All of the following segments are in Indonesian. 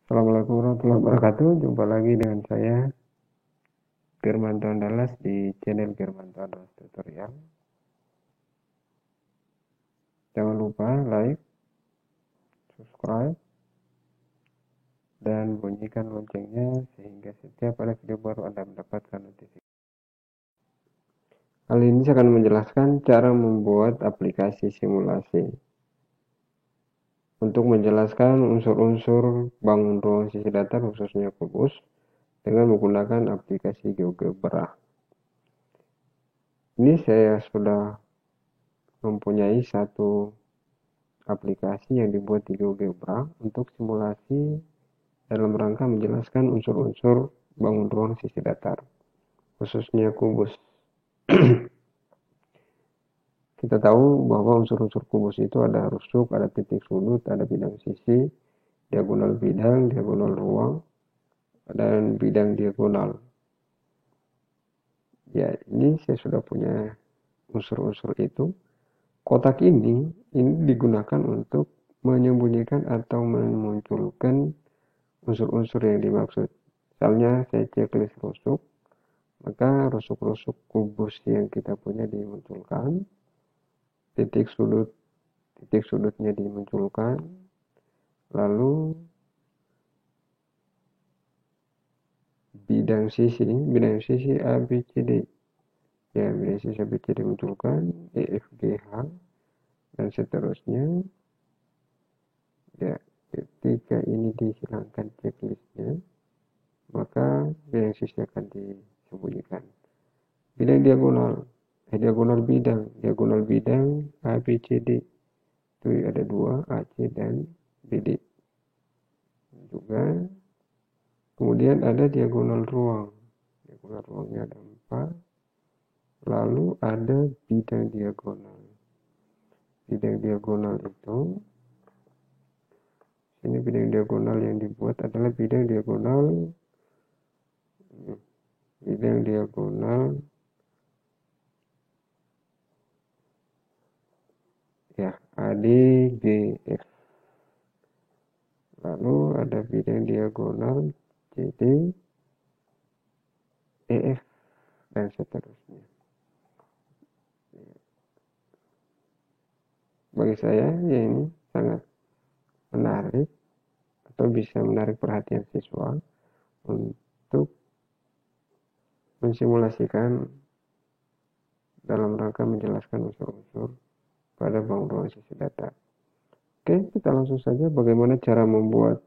Assalamualaikum warahmatullahi wabarakatuh. Jumpa lagi dengan saya Firmanto Andalas di channel Firmanto Andalas Tutorial. Jangan lupa like, subscribe, dan bunyikan loncengnya sehingga setiap ada video baru Anda mendapatkan notifikasi. Kali ini saya akan menjelaskan cara membuat aplikasi simulasi. Untuk menjelaskan unsur-unsur bangun ruang sisi datar khususnya kubus dengan menggunakan aplikasi GeoGebra. Ini saya sudah mempunyai satu aplikasi yang dibuat di GeoGebra untuk simulasi dalam rangka menjelaskan unsur-unsur bangun ruang sisi datar, khususnya kubus. Kita tahu bahwa unsur-unsur kubus itu ada rusuk, ada titik sudut, ada bidang sisi, diagonal bidang, diagonal ruang, dan bidang diagonal. Ya, ini saya sudah punya unsur-unsur itu. Kotak ini digunakan untuk menyembunyikan atau memunculkan unsur-unsur yang dimaksud. Misalnya saya checklist rusuk, maka rusuk-rusuk kubus yang kita punya dimunculkan, titik sudutnya dimunculkan, lalu bidang sisi A, B, C, D. Ya, bidang sisi A, B, C, D dimunculkan, E, F, G, H, dan seterusnya. Ya, ketika ini dihilangkan checklistnya, maka bidang sisi akan disembunyikan. Bidang diagonal bidang A, B, C, D. Itu ada dua, A, C, dan B, D. Juga, kemudian ada diagonal ruang. Diagonal ruangnya ada 4. Lalu ada bidang diagonal. Bidang diagonal itu, ini bidang diagonal yang dibuat adalah bidang diagonal ya AD, GF. Lalu ada bidang diagonal CD, EF, dan seterusnya. Bagi saya, ya ini sangat menarik atau bisa menarik perhatian siswa untuk mensimulasikan dalam rangka menjelaskan unsur-unsur pada bangun ruang sisi datar. Oke, kita langsung saja bagaimana cara membuat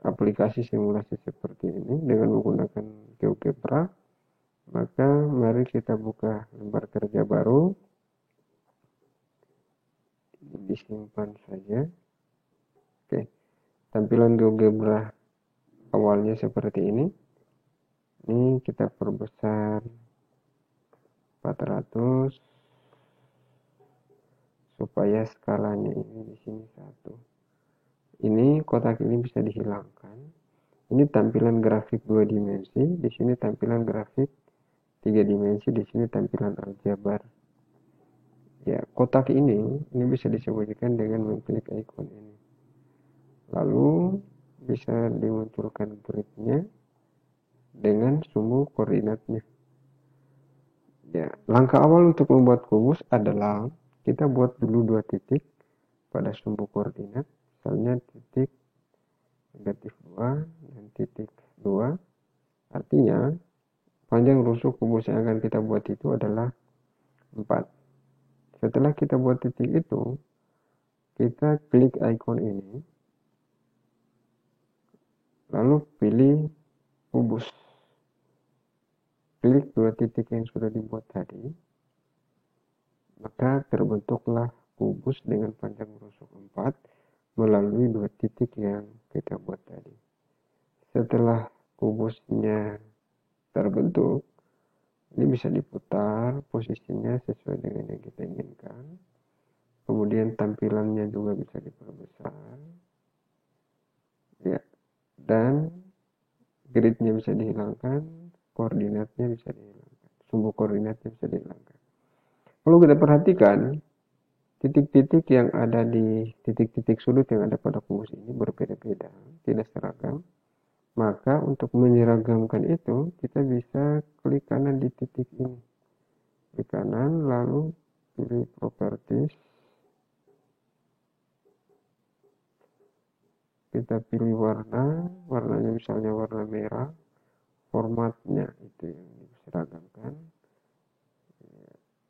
aplikasi simulasi seperti ini dengan menggunakan GeoGebra. Maka mari kita buka lembar kerja baru. Disimpan saja. Oke, tampilan GeoGebra awalnya seperti ini. Ini kita perbesar 400 supaya skalanya ini di sini 1. Ini kotak ini bisa dihilangkan. Ini tampilan grafik 2 dimensi, di sini tampilan grafik 3 dimensi, di sini tampilan aljabar. Ya, kotak ini bisa disembunyikan dengan mengklik ikon ini. Lalu bisa dimunculkan gridnya dengan sumbu koordinatnya. Ya, langkah awal untuk membuat kubus adalah kita buat dulu 2 titik pada sumbu koordinat, misalnya titik negatif 2 dan titik 2. Artinya panjang rusuk kubus yang akan kita buat itu adalah 4. Setelah kita buat titik itu, kita klik ikon ini, lalu pilih kubus. Klik 2 titik yang sudah dibuat tadi, maka terbentuklah kubus dengan panjang rusuk 4 melalui 2 titik yang kita buat tadi. Setelah kubusnya terbentuk, ini bisa diputar posisinya sesuai dengan yang kita inginkan. Kemudian tampilannya juga bisa diperbesar. Ya, dan gridnya bisa dihilangkan, koordinatnya bisa dihilangkan, sumbu koordinatnya bisa dihilangkan. Kalau kita perhatikan, titik-titik yang ada di titik-titik sudut yang ada pada kubus ini berbeda-beda, tidak seragam. Maka untuk menyeragamkan itu, kita bisa klik kanan di titik ini. Klik kanan, lalu pilih properties. Kita pilih warna, warnanya misalnya warna merah. Formatnya itu yang diseragamkan.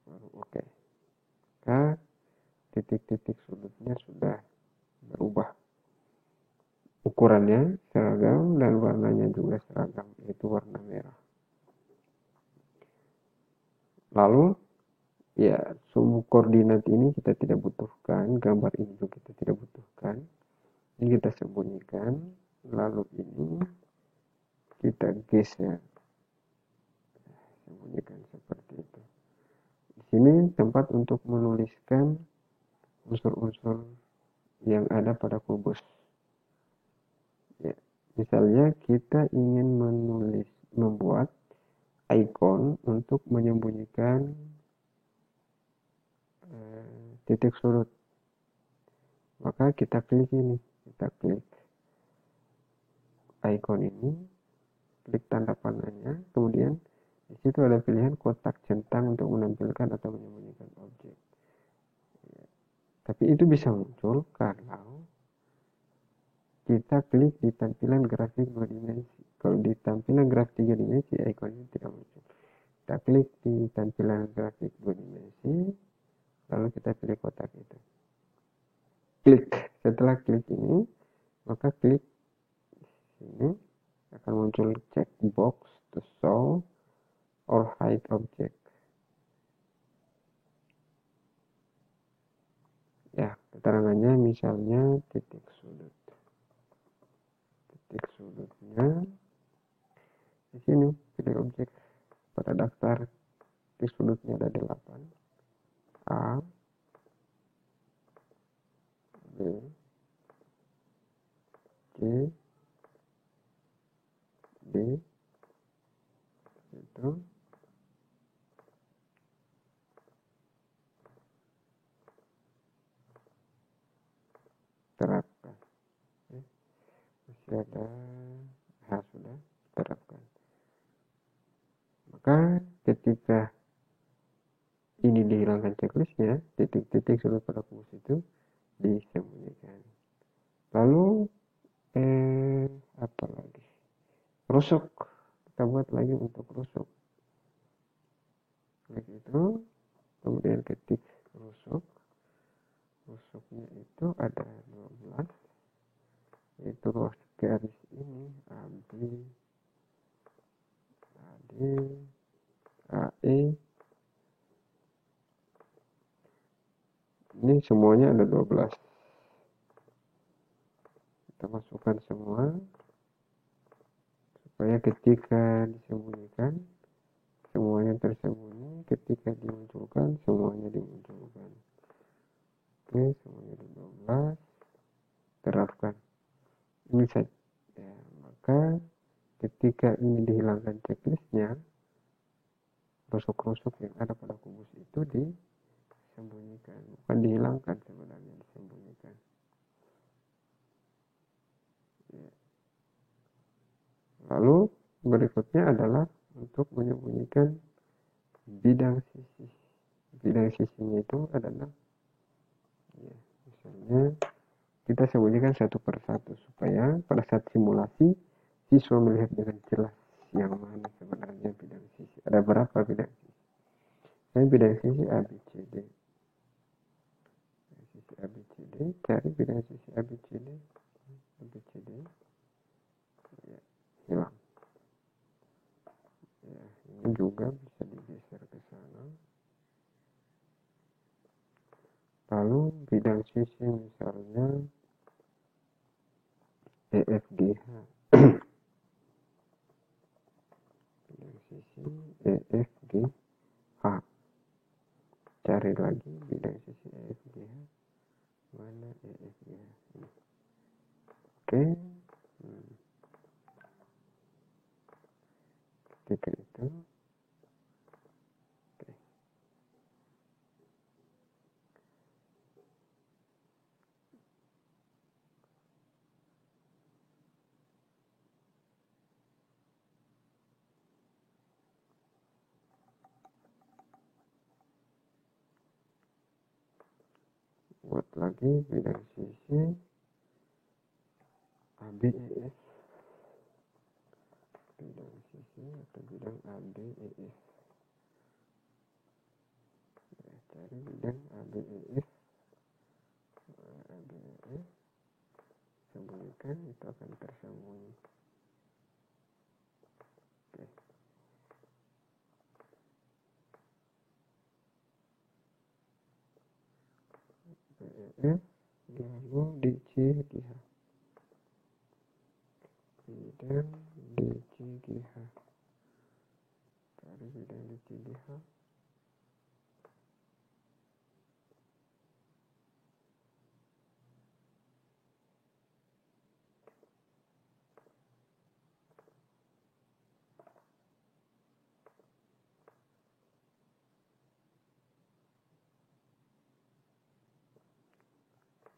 Baru oke. Maka titik-titik sudutnya sudah berubah. Ukurannya seragam dan warnanya juga seragam, yaitu warna merah. Lalu, ya, sumbu koordinat ini kita tidak butuhkan, gambar ini juga kita tidak butuhkan. Ini kita sembunyikan, lalu ini kita geser. Sembunyikan seperti itu. Di sini tempat untuk menuliskan unsur-unsur yang ada pada kubus. Ya, misalnya kita ingin membuat icon untuk menyembunyikan titik sudut. Maka kita klik ini, kita klik icon ini, klik tanda panahnya, kemudian di situ ada pilihan kotak centang untuk menampilkan atau menyembunyikan objek. Ya. Tapi itu bisa muncul kalau kita klik di tampilan grafik 2 dimensi. Kalau di tampilan grafik 3 dimensi, icon ini tidak muncul. Kita klik di tampilan grafik 2 dimensi, lalu kita pilih kotak itu. Klik. Setelah klik ini, maka klik sini akan muncul checkbox to show or hide object. Ya, keterangannya misalnya titik sudut. Titik sudutnya di sini, pilih objek. Pada daftar titik sudutnya ada 8. A, B, C, D, itu terapkan. Masih ada sudah terapkan. Maka ketika ini dihilangkan checklistnya, titik-titik sudut pada kubus itu disembunyikan. Lalu apa lagi? Rusuk. Kita buat lagi untuk rusuk. Klik itu, kemudian ketik rusuk. Rusuknya itu ada 12, yaitu ruas garis ini AB, AD, AE. Ini semuanya ada 12. Kita masukkan semua supaya ketika disembunyikan semuanya tersembunyi, ketika dimunculkan semuanya dimunculkan. Oke, semuanya ada 12. Terapkan. Ini saja. Ya, maka ketika ini dihilangkan checklistnya, rusuk-rusuk yang ada pada kubus itu disembunyikan. Bukan dihilangkan sebenarnya, disembunyikan. Ya. Lalu berikutnya adalah untuk menyembunyikan bidang sisi. Bidang sisinya itu adalah, ya, misalnya kita sembunyikan satu persatu supaya pada saat simulasi siswa melihat dengan jelas yang mana sebenarnya bidang sisi. Ada berapa bidang sisi? Saya bidang sisi ABCD. Sisi ABCD, cari bidang sisi ABCD. ABCD. Ya, hilang. Ya, ini juga bisa digeser ke sana. Lalu bidang sisi misalnya EFGH. Bidang sisi EFGH. Cari lagi bidang sisi EFGH. Mana EFGH? Oke. Ketika itu. Oke. lagi bidang sisi ABEF, bidang sisi atau bidang ABEF. Cari bidang ABEF, sembunyikan, itu akan tersembunyi. Oke. ABEF, lalu DCGH, bidang DCGH, cari bidang DCGH.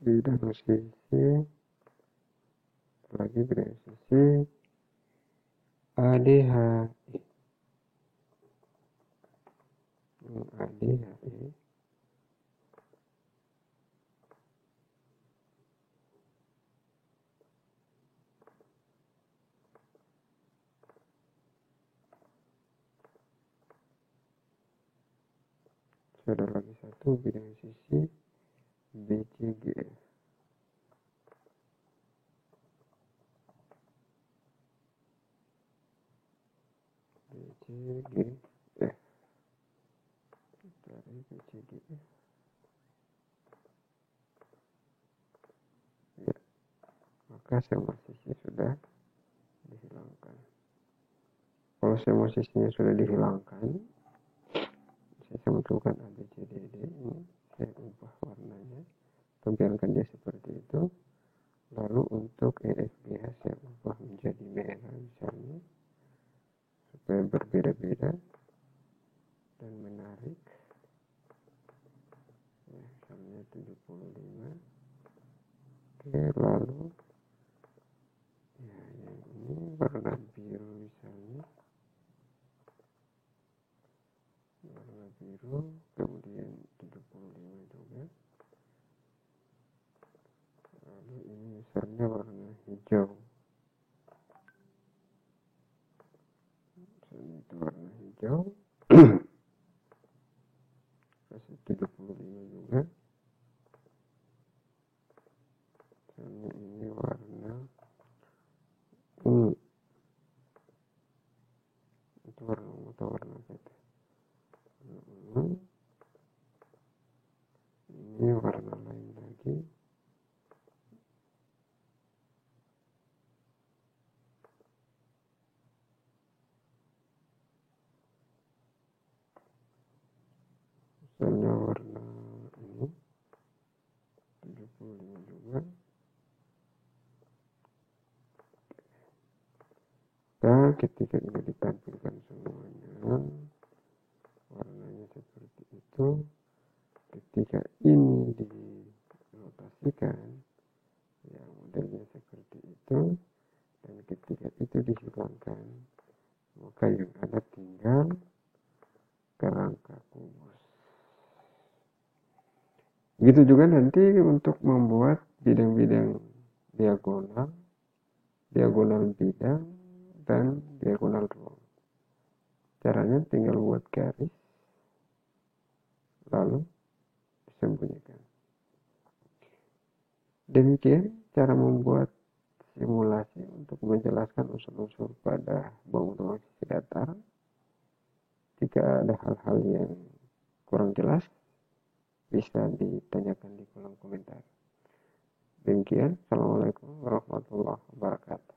Bidang sisi, lagi bidang sisi ADHE, ADHE, ada lagi satu bidang sisi BCGF, BCGF, dari BCGF. Ya, maka semua sisi sudah dihilangkan. Kalau semua sisinya sudah dihilangkan, saya tentukan ABCDD ini, saya ubah warnanya, biarkan dia seperti itu. Lalu untuk EFGH saya ubah menjadi merah misalnya, supaya berbeda-beda dan menarik. Ya, misalnya 75. Oke, lalu ya, yang ini warna biru misalnya, warna biru, kemudian 75 juga. Lalu ini misalnya warna hijau, misalnya itu warna hijau. Kasih 75 juga. Misalnya ini warna ungu, itu warna ungu atau warna apa itu? Ini warna lain lagi, misalnya warna ini 75 juga. Nah, ketika ini ditampilkan semuanya warnanya seperti itu, ketika ini dinotasikan ya modelnya seperti itu, dan ketika itu dihilangkan, maka yang ada tinggal kerangka kubus. Begitu juga nanti untuk membuat bidang-bidang diagonal, diagonal bidang, dan diagonal ruang. Caranya tinggal buat garis, lalu disembunyikan. Demikian cara membuat simulasi untuk menjelaskan unsur-unsur pada bangunan sisi datar. Jika ada hal-hal yang kurang jelas, bisa ditanyakan di kolom komentar. Demikian, Assalamualaikum warahmatullahi wabarakatuh.